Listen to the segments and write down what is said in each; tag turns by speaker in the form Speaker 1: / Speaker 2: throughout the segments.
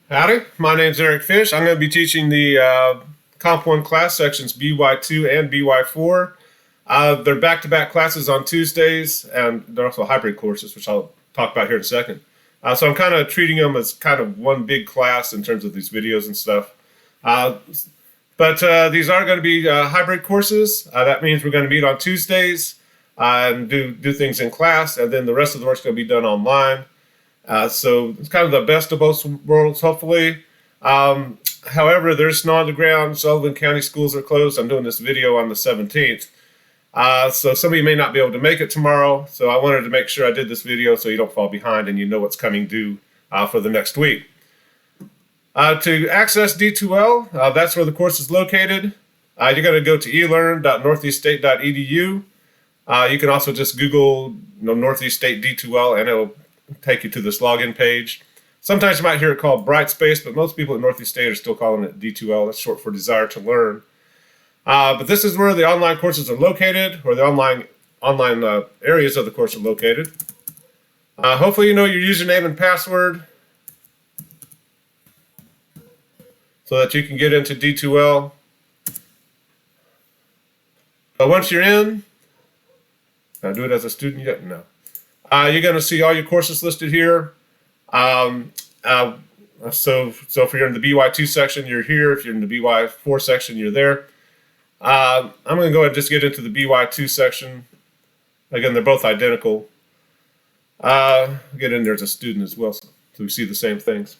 Speaker 1: Howdy, my name's Eric Fish. I'm going to be teaching the Comp 1 class sections BY2 and BY4. They're back-to-back classes on Tuesdays, and they're also hybrid courses, which I'll talk about here in a second. So I'm kind of treating them as kind of one big class in terms of these videos and stuff. But these are going to be hybrid courses. That means we're going to meet on Tuesdays and do things in class, and then the rest of the work's going to be done online. So it's kind of the best of both worlds, hopefully. However, there's snow on the ground. Sullivan County schools are closed. I'm doing this video on the 17th. So some of you may not be able to make it tomorrow. So I wanted to make sure I did this video so you don't fall behind and you know what's coming due for the next week. To access D2L, that's where the course is located. You're going to go to elearn.northeaststate.edu. You can also just Google Northeast State D2L and it'll take you to this login page. Sometimes you might hear it called Brightspace, but most people at Northeast State are still calling it D2L. That's short for Desire to Learn. But this is where the online courses are located, or the online areas of the course are located. Hopefully you know your username and password so that you can get into D2L. But once you're in, can I do it as a student yet? No. You're going to see all your courses listed here. So if you're in the BY2 section, you're here. If you're in the BY4 section, you're there. I'm going to go ahead and just get into the BY2 section. Again, they're both identical. Get in there as a student as well, so we see the same things.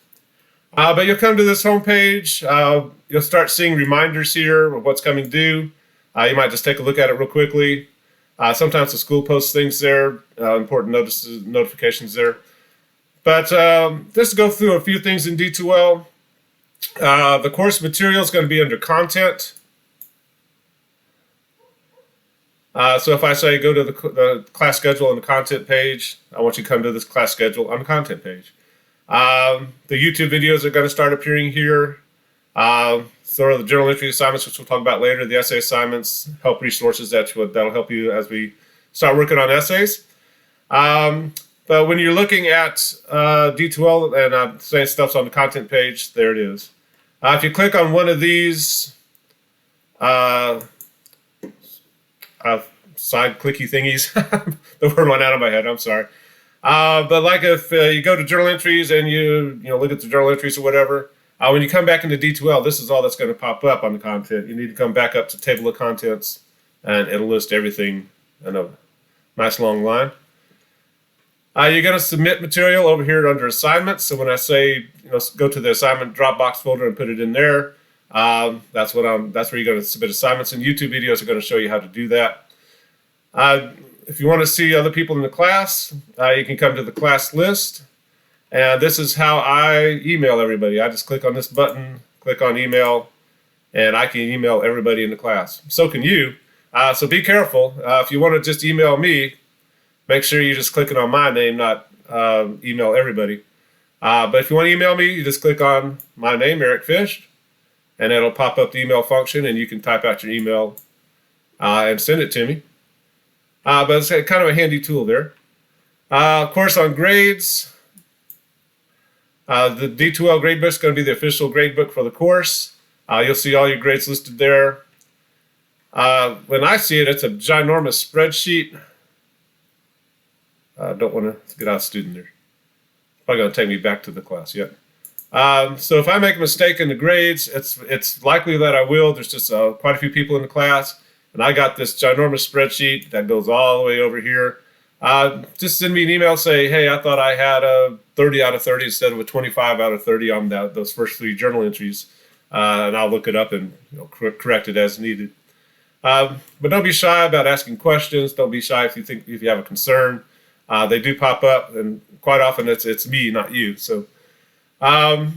Speaker 1: But you'll come to this home page. You'll start seeing reminders here of what's coming due. You might just take a look at it real quickly. Sometimes the school posts things there, important notifications there. But just to go through a few things in D2L, the course material is going to be under content. So if I say go to the class schedule on the content page, I want you to come to this class schedule on the content page. The YouTube videos are going to start appearing here. So are the journal entry assignments, which we'll talk about later, the essay assignments, help resources that'll help you as we start working on essays. But when you're looking at D2L and I'm saying stuff's on the content page, there it is. If you click on one of these side clicky thingies, the word went out of my head, I'm sorry. But like if you go to journal entries and you look at the journal entries or whatever, when you come back into D2L, this is all that's going to pop up on the content. You need to come back up to table of contents, and it'll list everything in a nice long line. You're going to submit material over here under assignments. So when I say go to the assignment Dropbox folder and put it in there, that's where you're going to submit assignments. And YouTube videos are going to show you how to do that. If you want to see other people in the class, you can come to the class list. And this is how I email everybody. I just click on this button, click on email, and I can email everybody in the class. So can you. So be careful. If you want to just email me, make sure you just click it on my name, not email everybody. But if you want to email me, you just click on my name, Eric Fish, and it'll pop up the email function, and you can type out your email and send it to me. But it's kind of a handy tool there. Of course, on grades, the D2L gradebook is going to be the official gradebook for the course. You'll see all your grades listed there. When I see it, it's a ginormous spreadsheet. I don't want to get out of student there. Probably going to take me back to the class yet. So if I make a mistake in the grades, it's likely that I will. There's just quite a few people in the class, and I got this ginormous spreadsheet that goes all the way over here. Just send me an email, say, hey, I thought I had a 30 out of 30 instead of a 25 out of 30 on those first 3 journal entries, and I'll look it up and correct it as needed. But don't be shy about asking questions. Don't be shy if you have a concern. They do pop up, and quite often it's me, not you. So the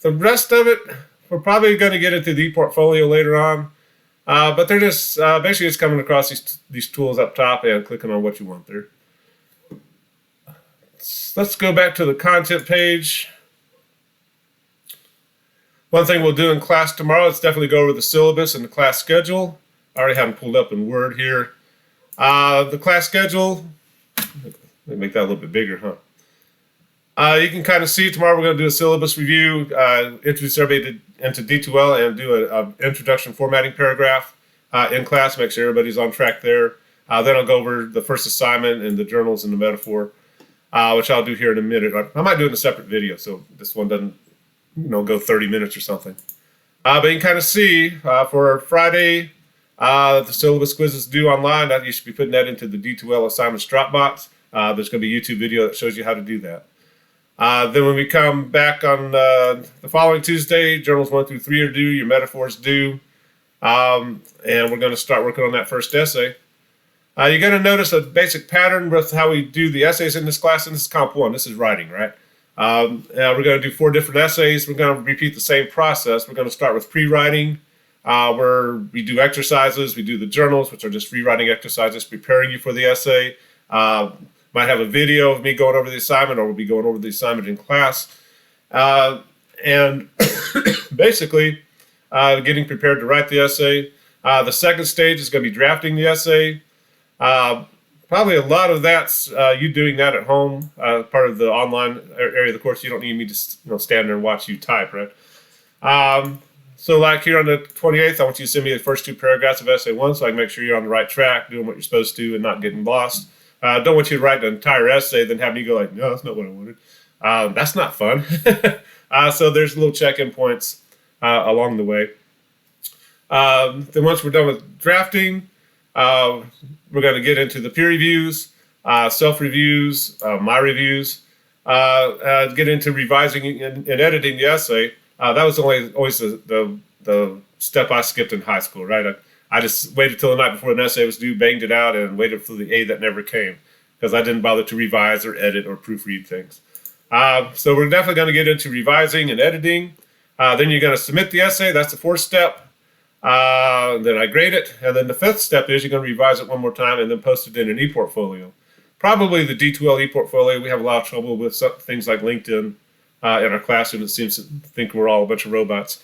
Speaker 1: rest of it, we're probably going to get into the portfolio later on. But they're just basically just coming across these tools up top and clicking on what you want there. Let's go back to the content page. One thing we'll do in class tomorrow is definitely go over the syllabus and the class schedule. I already have them pulled up in Word here. The class schedule, let me make that a little bit bigger, huh? You can kind of see tomorrow we're going to do a syllabus review, introduce everybody into D2L and do an introduction formatting paragraph in class, make sure everybody's on track there. Then I'll go over the first assignment and the journals and the metaphor, which I'll do here in a minute. I might do it in a separate video, so this one doesn't go 30 minutes or something. But you can kind of see for Friday, the syllabus quiz is due online. You should be putting that into the D2L assignments Dropbox. There's going to be a YouTube video that shows you how to do that. Then when we come back on the following Tuesday, journals 1 through 3 are due, your metaphors due, and we're going to start working on that first essay. You're going to notice a basic pattern with how we do the essays in this class, and this is Comp 1. This is writing, right? We're going to do 4 different essays. We're going to repeat the same process. We're going to start with pre-writing, where we do exercises. We do the journals, which are just rewriting exercises, preparing you for the essay. Might have a video of me going over the assignment, or we'll be going over the assignment in class. And basically, getting prepared to write the essay. The second stage is going to be drafting the essay. Probably a lot of that's you doing that at home, part of the online area of the course. You don't need me to stand there and watch you type, right? So like here on the 28th, I want you to send me the first 2 paragraphs of essay 1 so I can make sure you're on the right track, doing what you're supposed to and not getting lost. Don't want you to write an entire essay, then have me go like, no, that's not what I wanted. That's not fun. So there's little check-in points along the way. Then once we're done with drafting, we're going to get into the peer reviews, self-reviews, my reviews, get into revising and editing the essay. That was always the step I skipped in high school, right? I just waited till the night before an essay was due, banged it out, and waited for the A that never came because I didn't bother to revise or edit or proofread things. So we're definitely going to get into revising and editing. Then you're going to submit the essay. That's the 4th step. Then I grade it. And then the 5th step is you're going to revise it one more time and then post it in an e-portfolio. Probably the D2L e-portfolio. We have a lot of trouble with things like LinkedIn in our classroom. It seems to think we're all a bunch of robots.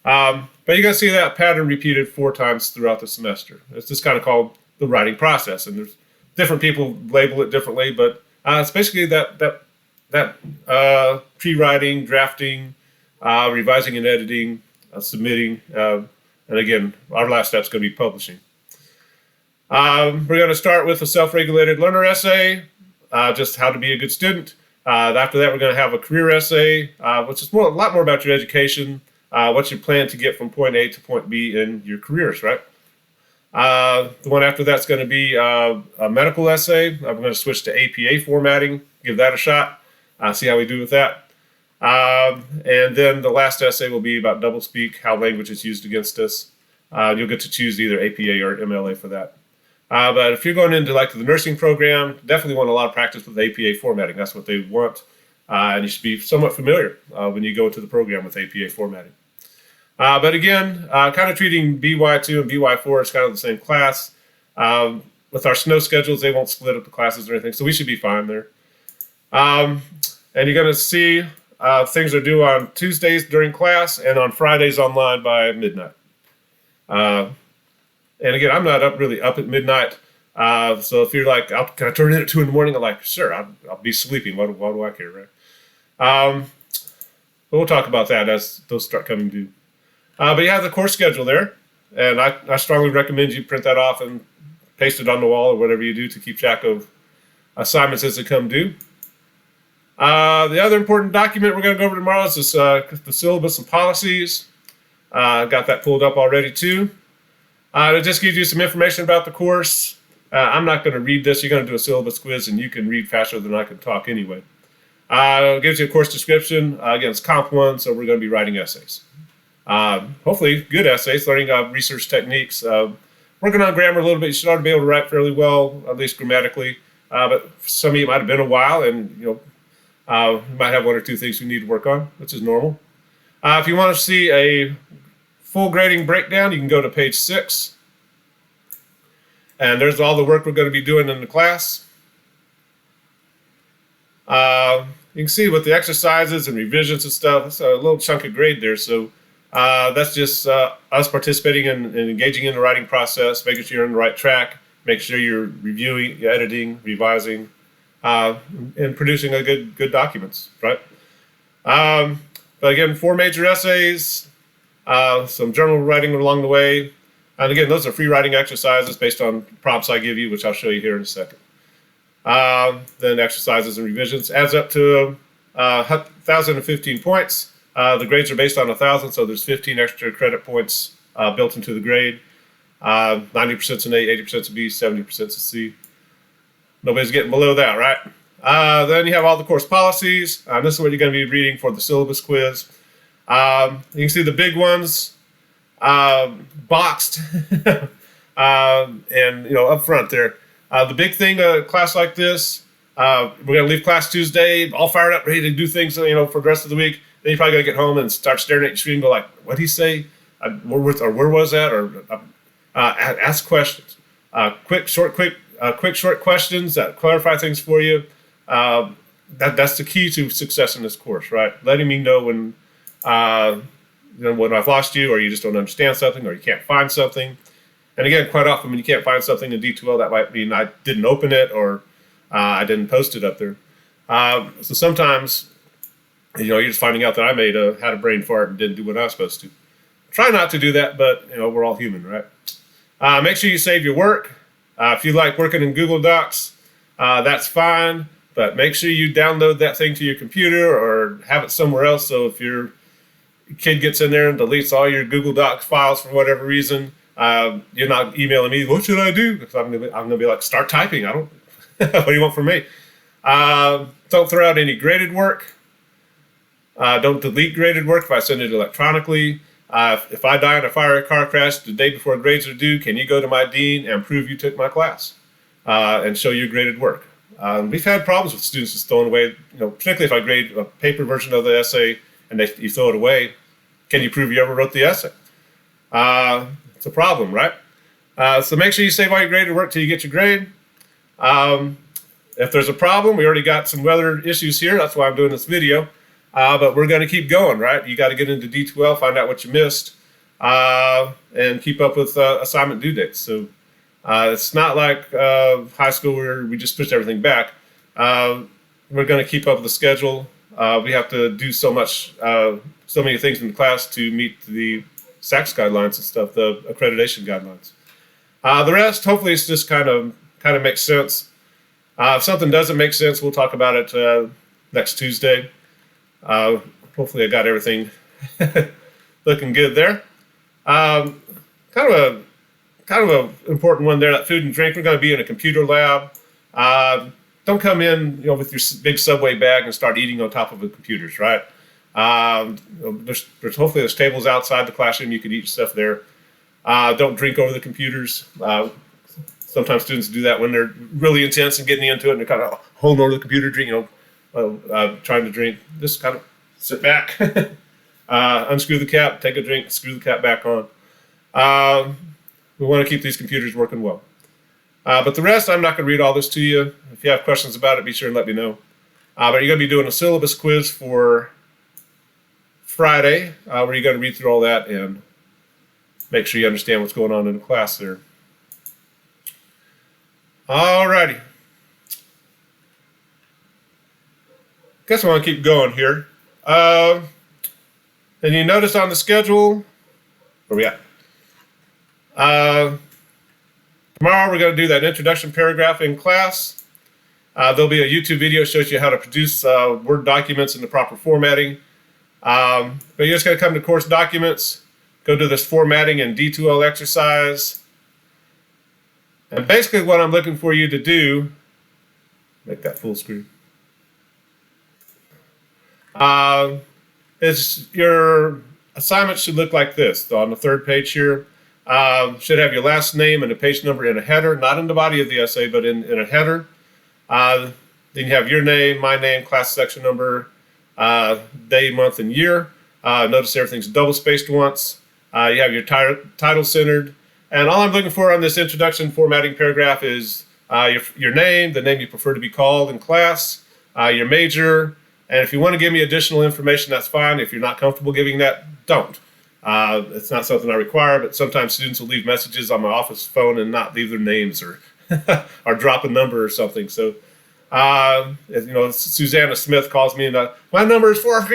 Speaker 1: But you're going to see that pattern repeated 4 times throughout the semester. It's just kind of called the writing process. And there's different people label it differently, but it's basically that pre-writing, drafting, revising and editing, submitting, and again, our last step is going to be publishing. We're going to start with a self-regulated learner essay, just how to be a good student. After that, we're going to have a career essay, which is a lot more about your education, what you plan to get from point A to point B in your careers, right? The one after that's going to be a medical essay. I'm going to switch to APA formatting, give that a shot, see how we do with that. And then the last essay will be about doublespeak, how language is used against us. You'll get to choose either APA or MLA for that. But if you're going into like the nursing program, definitely want a lot of practice with APA formatting. That's what they want. And you should be somewhat familiar when you go into the program with APA formatting. But again, kind of treating BY2 and BY4 as kind of the same class. With our snow schedules, they won't split up the classes or anything, so we should be fine there. And you're going to see things are due on Tuesdays during class and on Fridays online by midnight. And again, I'm not really up at midnight. So if you're like, can I turn in at 2 in the morning? I'm like, sure, I'll be sleeping. What do I care, right? But we'll talk about that as those start coming due. But you have the course schedule there, and I strongly recommend you print that off and paste it on the wall or whatever you do to keep track of assignments as they come due. The other important document we're going to go over tomorrow is this, the syllabus and policies. Got that pulled up already too. It just gives you some information about the course. I'm not going to read this. You're going to do a syllabus quiz, and you can read faster than I can talk anyway. It gives you a course description. Again, it's Comp 1, so we're going to be writing essays. Hopefully good essays, learning research techniques. Working on grammar a little bit. You should ought to be able to write fairly well, at least grammatically. But for some of you, it might have been a while, and you might have 1 or 2 things you need to work on, which is normal. If you want to see a full grading breakdown, you can go to page 6. And there's all the work we're going to be doing in the class. You can see with the exercises and revisions and stuff, it's a little chunk of grade there. So that's just us participating and engaging in the writing process, making sure you're on the right track, making sure you're reviewing, editing, revising, in producing a good documents, right? But again, 4 major essays, some journal writing along the way. And again, those are free writing exercises based on prompts I give you, which I'll show you here in a second. Then exercises and revisions adds up to 1,015 points. The grades are based on 1,000, so there's 15 extra credit points built into the grade. 90% is an A, 80% is a B, 70% is a C. Nobody's getting below that, right? Then you have all the course policies. This is what you're going to be reading for the syllabus quiz. You can see the big ones boxed and up front there. The big thing, a class like this, we're going to leave class Tuesday, all fired up, ready to do things, for the rest of the week. Then you're probably going to get home and start staring at your screen and go like, what'd he say? Where was that? Or ask questions. Quick, short questions that clarify things for you. That's the key to success in this course, right? Letting me know when I've lost you, or you just don't understand something, or you can't find something. And again, quite often when you can't find something in D2L, that might mean I didn't open it, or I didn't post it up there. So sometimes, you're just finding out that I had a brain fart and didn't do what I was supposed to. Try not to do that, but we're all human, right? Make sure you save your work. If you like working in Google Docs, that's fine, but make sure you download that thing to your computer or have it somewhere else. So if your kid gets in there and deletes all your Google Docs files for whatever reason, you're not emailing me, what should I do? Because I'm gonna be like, start typing. What do you want from me? Don't throw out any graded work. Don't delete graded work if I send it electronically. If I die in a fire or car crash the day before grades are due, can you go to my dean and prove you took my class and show your graded work? We've had problems with students just throwing away, particularly if I grade a paper version of the essay and you throw it away. Can you prove you ever wrote the essay? It's a problem, right? So make sure you save all your graded work till you get your grade. If there's a problem, we already got some weather issues here. That's why I'm doing this video. But we're going to keep going, right? You got to get into D2L, find out what you missed, and keep up with assignment due dates. So it's not like high school where we just push everything back. We're going to keep up with the schedule. We have to do so many things in the class to meet the SACS guidelines and stuff, the accreditation guidelines. The rest, hopefully, it's just kind of makes sense. If something doesn't make sense, we'll talk about it next Tuesday. Hopefully I got everything looking good there. Kind of a important one there, that food and drink. We're going to be in a computer lab. Don't come in, with your big Subway bag and start eating on top of the computers, right? There's hopefully there's tables outside the classroom. You can eat stuff there. Don't drink over the computers. Sometimes students do that when they're really intense and getting into it, and they're kind of holding over the computer, trying to drink. Just kind of sit back, unscrew the cap, take a drink, screw the cap back on. We want to keep these computers working well. But the rest, I'm not going to read all this to you. If you have questions about it, be sure and let me know. But you're going to be doing a syllabus quiz for Friday, where you're going to read through all that and make sure you understand what's going on in the class there. Alrighty. Guess I want to keep going here. And you notice on the schedule, where we at? Tomorrow we're going to do that introduction paragraph in class. There'll be a YouTube video that shows you how to produce Word documents in the proper formatting. But you're just going to come to course documents, go to this formatting and D2L exercise. And basically what I'm looking for you to do, make that full screen, is your assignment should look like this. So on the third page here, should have your last name and a page number in a header, not in the body of the essay, but in a header. Then you have your name, my name, class section number, day, month, and year. Notice everything's double spaced once. You have your title centered. And all I'm looking for on this introduction formatting paragraph is your name, the name you prefer to be called in class, your major, and if you want to give me additional information, that's fine. If you're not comfortable giving that, don't. It's not something I require, but sometimes students will leave messages on my office phone and not leave their names or or drop a number or something. So You know, Susanna Smith calls me and my number is 4.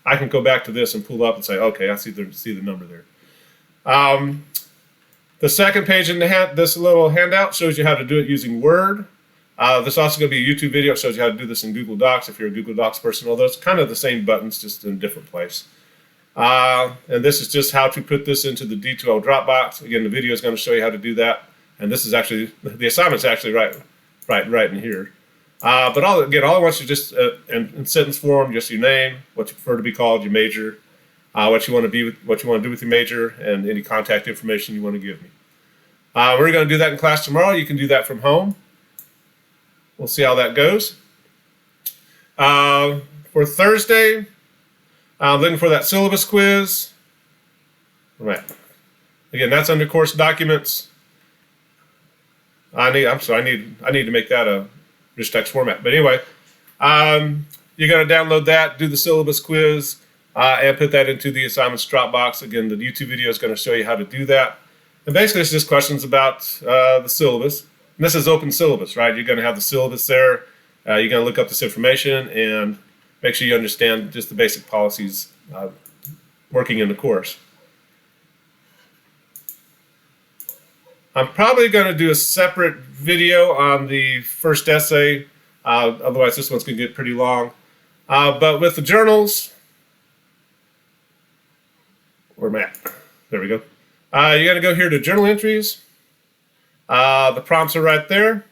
Speaker 1: I can go back to this and pull up and say, okay, I see the number there. The second page in this little handout shows you how to do it using Word. This is also going to be a YouTube video. It shows you how to do this in Google Docs if you're a Google Docs person. Although it's kind of the same buttons, just in a different place. And this is just how to put this into the D2L Dropbox. Again, the video is going to show you how to do that. And this is actually, the assignment's actually right in here. But all I want you to just, in sentence form, just your name, what you prefer to be called, your major, what you want to do with your major, and any contact information you want to give me. We're going to do that in class tomorrow. You can do that from home. We'll see how that goes. For Thursday, I'm looking for that syllabus quiz. Right. Again, that's under course documents. I need to make that a rich text format. But anyway, you're going to download that, do the syllabus quiz, and put that into the assignments Dropbox. Again, the YouTube video is going to show you how to do that. And basically, it's just questions about the syllabus. And this is open syllabus, right? You're going to have the syllabus there. You're going to look up this information and make sure you understand just the basic policies working in the course. I'm probably going to do a separate video on the first essay. Otherwise, this one's going to get pretty long. But with the journals, where am I at? There we go. You're going to go here to journal entries. The prompts are right there.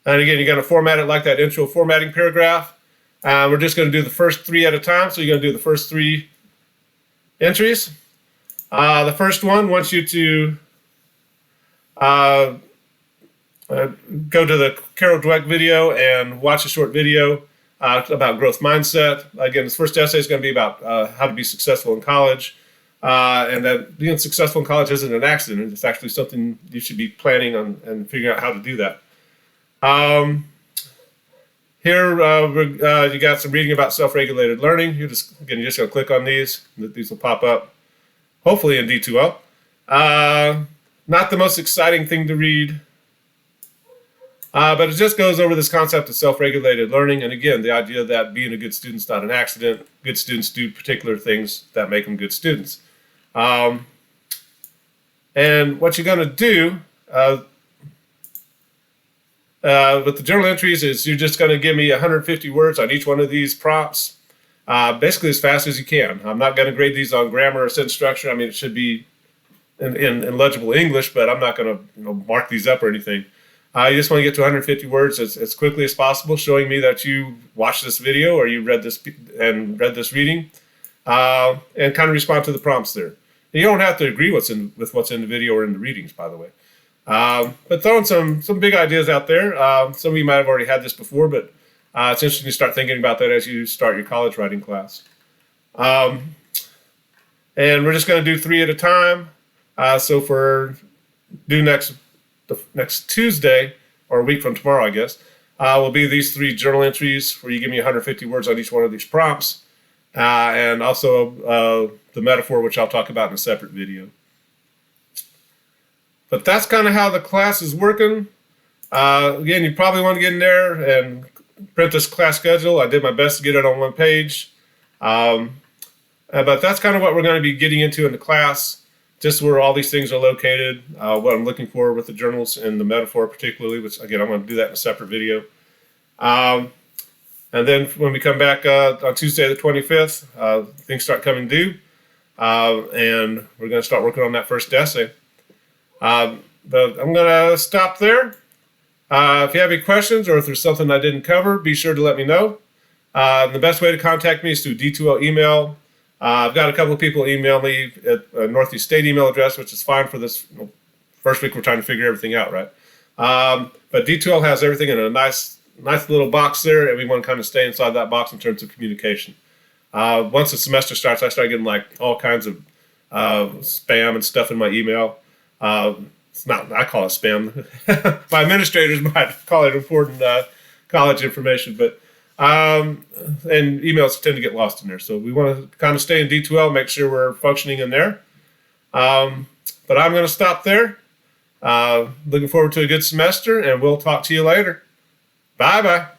Speaker 1: And again, you're going to format it like that intro formatting paragraph. We're just going to do the first 3 at a time. So you're going to do the first 3 entries. The first one wants you to go to the Carol Dweck video and watch a short video about growth mindset. Again, this first essay is going to be about how to be successful in college. And that being successful in college isn't an accident. It's actually something you should be planning on and figuring out how to do that. Here, you got some reading about self-regulated learning. You're just going to click on these. These will pop up, hopefully in D2L. Not the most exciting thing to read, but it just goes over this concept of self-regulated learning. And again, the idea that being a good student is not an accident. Good students do particular things that make them good students. And what you're going to do with the journal entries is you're just going to give me 150 words on each one of these prompts, basically as fast as you can. I'm not going to grade these on grammar or sentence structure. I mean, it should be in legible English, but I'm not going to mark these up or anything. You just want to get to 150 words as quickly as possible, showing me that you watched this video or you read this reading, and kind of respond to the prompts there. And you don't have to agree with what's in the video or in the readings, by the way. But throwing some big ideas out there. Some of you might have already had this before, but it's interesting to start thinking about that as you start your college writing class. And we're just going to do 3 at a time. So for the next Tuesday, or a week from tomorrow, I guess, will be these 3 journal entries where you give me 150 words on each one of these prompts, and also the metaphor, which I'll talk about in a separate video. But that's kind of how the class is working. Again, you probably want to get in there and print this class schedule. I did my best to get it on one page. But that's kind of what we're going to be getting into in the class, just where all these things are located, what I'm looking for with the journals and the metaphor particularly, which, again, I'm going to do that in a separate video. And then when we come back on Tuesday the 25th, things start coming due, and we're going to start working on that first essay. But I'm going to stop there. If you have any questions or if there's something I didn't cover, be sure to let me know. The best way to contact me is through D2L email. I've got a couple of people email me at Northeast State email address, which is fine for this first week we're trying to figure everything out, right? But D2L has everything in a nice little box there, and we want to kind of stay inside that box in terms of communication. Once the semester starts, I start getting like all kinds of spam and stuff in my email. It's not, I call it spam. My administrators might call it important college information, but and emails tend to get lost in there. So we want to kind of stay in D2L, make sure we're functioning in there. But I'm going to stop there. Looking forward to a good semester, and we'll talk to you later. Bye-bye.